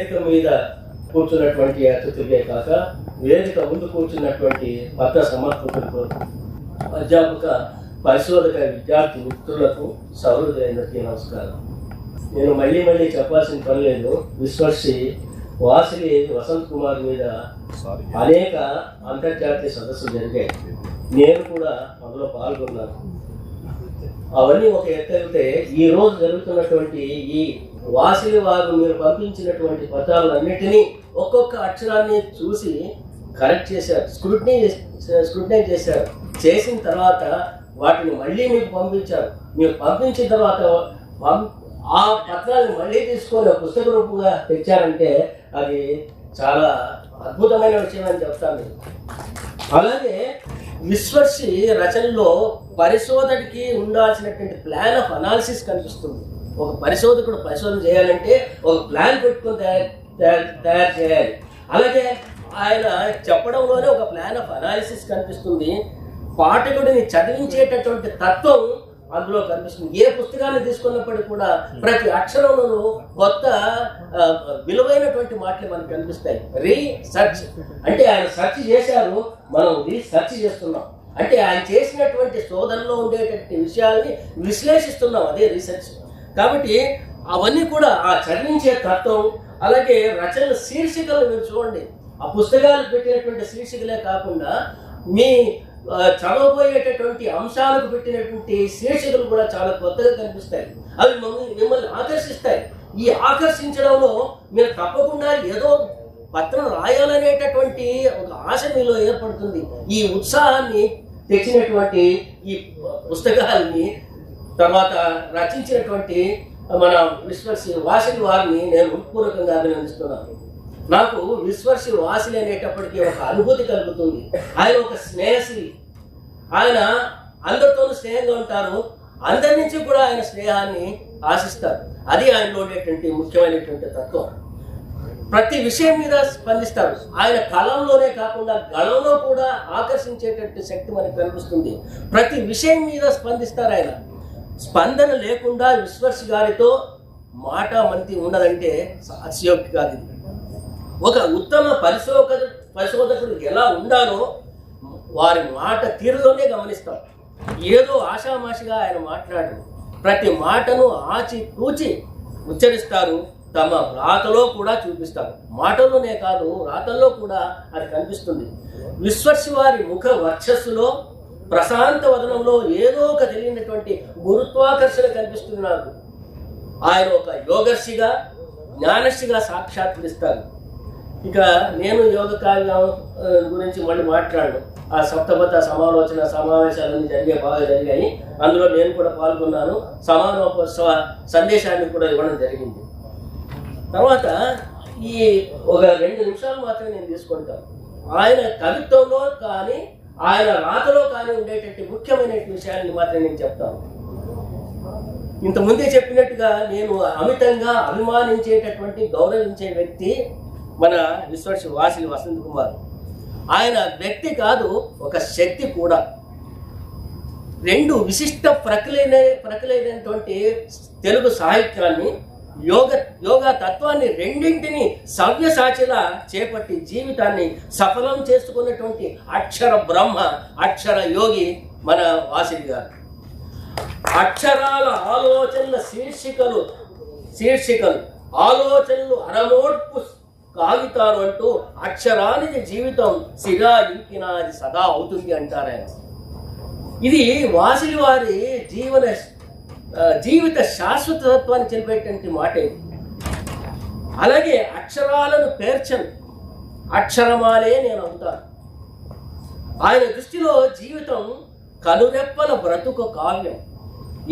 వేదిక మీద కూర్చున్నటువంటి అతిథులే కాక వేదిక ముందు కూర్చున్నటువంటి మత సమర్పకులకు, అధ్యాపక పరిశోధక విద్యార్థి మిత్రులకు, సౌహృదయులకి నమస్కారం. నేను మళ్ళీ చెప్పాల్సిన పని లేదు. విశ్వర్షి వాసిలి వసంత్ కుమార్ మీద అనేక అంతర్జాతీయ సదస్సులు జరిగాయి. నేను కూడా అందులో పాల్గొన్నాను. అవన్నీ ఒక ఎత్తైతే ఈ రోజు జరుగుతున్నటువంటి ఈ వాసిలి వారు మీరు పంపించినటువంటి పత్రాలన్నిటినీ ఒక్కొక్క అక్షరాన్ని చూసి కరెక్ట్ చేశారు, స్క్రూటినైజ్ చేశారు. చేసిన తర్వాత వాటిని మళ్ళీ మీకు పంపించారు. మీరు పంపించిన తర్వాత ఆ పత్రాలను మళ్ళీ తీసుకొని పుస్తక రూపంగా తెచ్చారంటే అది చాలా అద్భుతమైన విషయం అని చెప్తాను. అలాగే విశ్వర్షి రచనలో పరిశోధనకి ఉండాల్సినటువంటి ప్లాన్ ఆఫ్ అనాలిసిస్ కనిపిస్తుంది. ఒక పరిశోధకుడు పరిశోధన చేయాలంటే ఒక ప్లాన్ పెట్టుకుని తయారు చేయాలి. అలాగే ఆయన చెప్పడంలోనే ఒక ప్లాన్ ఆఫ్ అనాలిసిస్ కనిపిస్తుంది. పాఠకుడిని చదివించేటటువంటి తత్వం అందులో కనిపిస్తుంది. ఏ పుస్తకాన్ని తీసుకున్నప్పటికీ కూడా ప్రతి అక్షరంలోనూ కొత్త విలువైనటువంటి మాటలు మనకు కనిపిస్తాయి. రీసెర్చ్ అంటే ఆయన సెర్చ్ చేశారు, మనం రీసెర్చ్ చేస్తున్నాం. అంటే ఆయన చేసినటువంటి శోధనలో ఉండేటటువంటి విషయాల్ని విశ్లేషిస్తున్నాం, అదే రీసెర్చ్. కాబట్టి అవన్నీ కూడా ఆ చదివించే తత్వం. అలాగే రచనల శీర్షికలు మీరు చూడండి, ఆ పుస్తకాలు పెట్టినటువంటి శీర్షికలే కాకుండా మీ చదవబోయేటటువంటి అంశాలకు పెట్టినటువంటి శీర్షికలు కూడా చాలా కొత్తగా కనిపిస్తాయి. అవి మిమ్మల్ని ఆకర్షిస్తాయి. ఈ ఆకర్షించడంలో మీరు తప్పకుండా ఏదో పత్రం రాయాలనేటటువంటి ఒక ఆశ మీలో ఏర్పడుతుంది. ఈ ఉత్సాహాన్ని తెచ్చినటువంటి ఈ పుస్తకాలని తర్వాత రచించినటువంటి మన విశ్వర్షి వాసిలి వారిని నేను హృత్పూర్వకంగా అభినందిస్తున్నాను. నాకు విశ్వర్షి వాసిలి అనేటప్పటికీ ఒక అనుభూతి కలుగుతుంది. ఆయన ఒక స్నేహశీలి. ఆయన అందరితోనూ స్నేహంగా ఉంటారు. అందరి నుంచి కూడా ఆయన స్నేహాన్ని ఆశిస్తారు. అది ఆయనలో ఉండేటువంటి ముఖ్యమైనటువంటి తత్వం. ప్రతి విషయం మీద స్పందిస్తారు. ఆయన కలంలోనే కాకుండా గళంలో కూడా ఆకర్షించేటటువంటి శక్తి మనకు కనిపిస్తుంది. ప్రతి విషయం మీద స్పందిస్తారు ఆయన. స్పందన లేకుండా విశ్వర్షి గారితో మాట మంతి ఉండదంటే అతిశయోక్తి కాదు. ఒక ఉత్తమ పరిశోధకుడు ఎలా ఉండాలో వారి మాట తీరులోనే గమనిస్తాం. ఏదో ఆషామాషిగా ఆయన మాట్లాడు, ప్రతి మాటను ఆచితూచి ఉచ్చరిస్తారు. తమ రాతలో కూడా చూపిస్తారు. మాటలోనే కాదు, రాతల్లో కూడా అది కనిపిస్తుంది. విశ్వర్షి వారి ముఖ వర్చస్సులో, ప్రశాంత వదనంలో ఏదో ఒక తెలియనటువంటి గురుత్వాకర్షణ కనిపిస్తుంది నాకు. ఆయన ఒక యోగర్షిగా, జ్ఞానర్షిగా సాక్షాత్కరిస్తారు. ఇక నేను యోగ కావ్యం గురించి మళ్ళీ మాట్లాడను. ఆ సప్తపథ సమాలోచన సమావేశాలన్నీ బాగా జరిగాయి. అందులో నేను కూడా పాల్గొన్నాను. సమానోపోత్సవ సందేశాన్ని కూడా ఇవ్వడం జరిగింది. తర్వాత ఈ ఒక 2 నిమిషాలు మాత్రమే నేను తీసుకుంటాను. ఆయన కవిత్వంలో కానీ ఆయన రాతలో కానీ ఉండేటటువంటి ముఖ్యమైన విషయాన్ని మాత్రం నేను చెప్తాను. ఇంతకుముందే చెప్పినట్టుగా నేను అమితంగా అభిమానించేటటువంటి గౌరవించే వ్యక్తి మన విశ్వర్షి వాసిలి వసంత్ కుమార్. ఆయన వ్యక్తి కాదు, ఒక శక్తి కూడా. 2 విశిష్ట ప్రకృలైనటువంటి తెలుగు సాహిత్యాన్ని, యోగా తత్వాన్ని రెండింటిని సవ్యసాచిలా చేపట్టి జీవితాన్ని సఫలం చేసుకున్నటువంటి అక్షర బ్రహ్మ, అక్షర యోగి మన వాసిలి గారు. అక్షరాల ఆలోచనల శీర్షికలు ఆలోచనలు అరమోడ్పు కాగితాలు అంటూ అక్షరానికి జీవితం సిరా ఇంకినాది సదా అవుతుంది అంటారు ఆయన. ఇది వాసిలి వారి జీవిత శాశ్వతత్వాన్ని తెలిపేటువంటి మాట ఇది. అలాగే అక్షరాలను పేర్చను, అక్షరమాలే నేను అవుతాను. ఆయన దృష్టిలో జీవితం కనురెప్పల బ్రతుకు కావ్యం.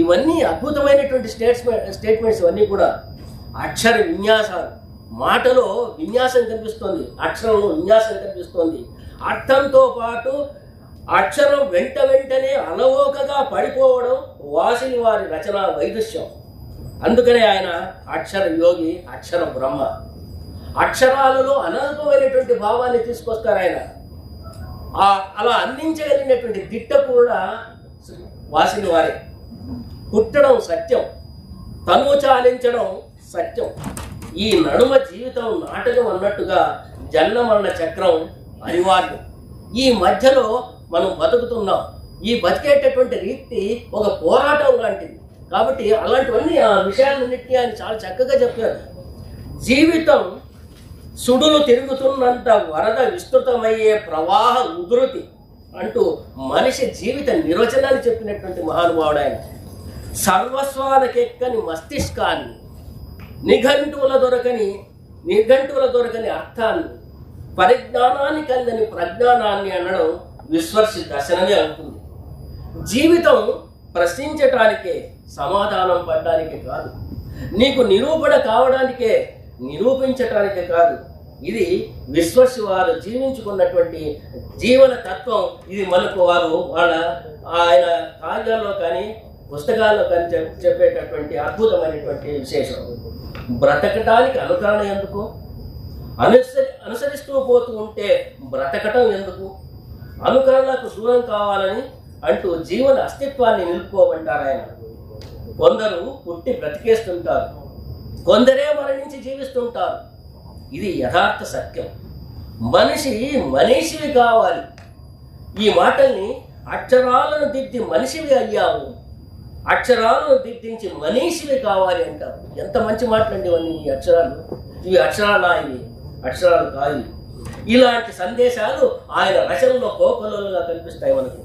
ఇవన్నీ అద్భుతమైనటువంటి స్టేట్మెంట్స్. ఇవన్నీ కూడా అక్షర విన్యాసాలు. మాటలో విన్యాసం కనిపిస్తోంది, అక్షరంలో విన్యాసం కనిపిస్తోంది. అర్థంతో పాటు అక్షరం వెంటనే అలవోకగా పడిపోవడం వాసిలి వారి రచన వైదుష్యం. అందుకనే ఆయన అక్షర యోగి, అక్షర బ్రహ్మ. అక్షరాలలో అనంతమైనటువంటి భావాన్ని తీసుకొస్తారు ఆయన. అలా అందించగలిగినటువంటి దిట్ట కూడా వాసిలి వారే. పుట్టడం సత్యం, తనువు చాలించడం సత్యం. ఈ నడుమ జీవితం నాటకం అన్నట్టుగా జన్మ మరణ చక్రం అనివార్యం. ఈ మధ్యలో మనం బతుకుతున్నాం. ఈ బతికేటటువంటి రీతి ఒక పోరాటం లాంటిది. కాబట్టి అలాంటివన్నీ ఆ విషయాలన్నింటినీ ఆయన చాలా చక్కగా చెప్పారు. జీవితం సుడులు తిరుగుతున్నంత వరద విస్తృతమయ్యే ప్రవాహ ఉధృతి అంటూ మనిషి జీవిత నిర్వచనాన్ని చెప్పినటువంటి మహానుభావుడు ఆయన. సర్వస్వాలకెక్కని మస్తిష్కాన్ని, నిఘంటువుల దొరకని అర్థాన్ని, పరిజ్ఞానానికి అందని ప్రజ్ఞానాన్ని అనడం విశ్వర్షి దర్శనమే అవుతుంది. జీవితం ప్రశ్నించటానికే, సమాధానం పడడానికే కాదు, నీకు నిరూపణ కావడానికే, నిరూపించటానికే కాదు. ఇది విశ్వర్షి వారు జీవించుకున్నటువంటి జీవన తత్వం. ఇది మనకు ఆయన కావ్యాల్లో కానీ పుస్తకాల్లో కానీ చెప్పేటటువంటి అద్భుతమైనటువంటి విశేషం. బ్రతకటానికి అనుకరణ ఎందుకు? అనుసరిస్తూ పోతూ ఉంటే బ్రతకటం ఎందుకు? అనుకరణకు దూరం కావాలని అంటూ జీవన అస్తిత్వాన్ని నిలుపుకోమంటారు ఆయన. కొందరు పుట్టి బ్రతికేస్తుంటారు, కొందరే మరణించి జీవిస్తుంటారు. ఇది యథార్థ సత్యం. మనిషివి కావాలి. ఈ మాటల్ని అక్షరాలను దిద్ది మనిషివి అయ్యావు, అక్షరాలను దిద్దించి మనీషివి కావాలి అంటారు. ఎంత మంచి మాటలండి ఇవన్నీ. ఈ అక్షరాలు, ఇవి అక్షరాలా? ఇవి అక్షరాలు కాదు. ఇలాంటి సందేశాలు ఆయన రచనలో కోకొల్లలుగా కనిపిస్తాయి మనకు.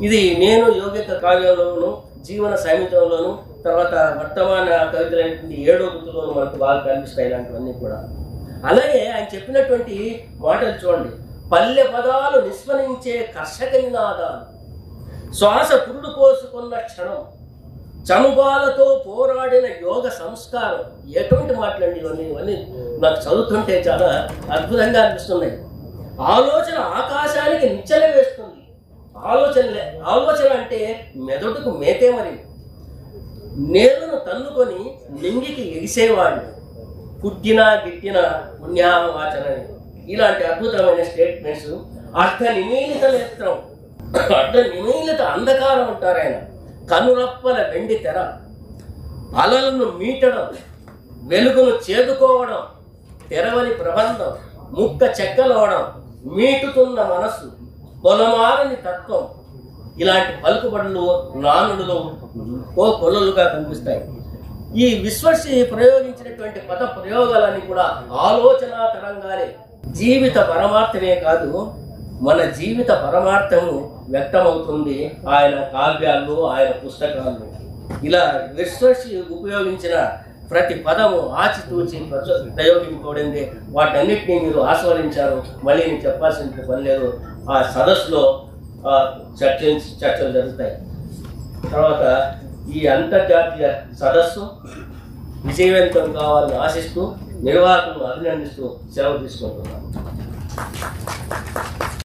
ఇది నేను యోగిక కావ్యంలోను, జీవన సైమితంలోను, తర్వాత వర్తమాన కవితలైనటువంటి 7వ కృతిలోను మనకు బాగా కనిపిస్తాయి ఇలాంటివన్నీ కూడా. అలాగే ఆయన చెప్పినటువంటి మాటలు చూడండి. పల్లె పదాలు నిస్మరించే కర్షక నినాదాలు, శ్వాస పురుడు కోసుకున్న క్షణం, చనుబాలతో పోరాడిన యోగ సంస్కారం. ఎటువంటి మాటలండి ఇవన్నీ నాకు చదువుతుంటే చాలా అద్భుతంగా అనిపిస్తున్నాయి. ఆలోచన ఆకాశానికి నిచ్చెన వేస్తుంది. ఆలోచన అంటే మెదడుకు మేతే. మరి నేలను తన్నుకొని నింగికి ఎగిసేవాడిని, పుట్టినా గిట్టిన పుణ్యావాచనని. ఇలాంటి అద్భుతమైన స్టేట్మెంట్స్. అర్ధ నిమీలిత అంధకారం అంటారు ఆయన. కనురప్పల వెండి తెర, అలలను మీటడం, వెలుగును చేదుకోవడం, తెరవని ప్రబంధం, ముక్క చెక్కలవడం, మీటుతున్న మనస్సు, పొలమారని తత్వం. ఇలాంటి పలుకుబడులు, నానుడులు కొలలుగా కనిపిస్తాయి. ఈ విశ్వర్షి ప్రయోగించినటువంటి పద ప్రయోగాలన్నీ కూడా ఆలోచన తరంగాలే. జీవిత పరమార్థమే కాదు, మన జీవిత పరమార్థము వ్యక్తమవుతుంది ఆయన కావ్యాల్లో, ఆయన పుస్తకాల్లో. ఇలా విశ్వర్షి ఉపయోగించిన ప్రతి పదము ఆచితూచి ప్రయోగింపబడింది. వాటన్నిటినీ మీరు ఆస్వాదించారు. మళ్ళీ నేను చెప్పాల్సిన పని లేదు. ఆ సదస్సులో చర్చలు జరుగుతాయి. తర్వాత ఈ అంతర్జాతీయ సదస్సు విజయవంతం కావాలని ఆశిస్తూ, నిర్వాహకులను అభినందిస్తూ సెలవు తీసుకుంటున్నాను.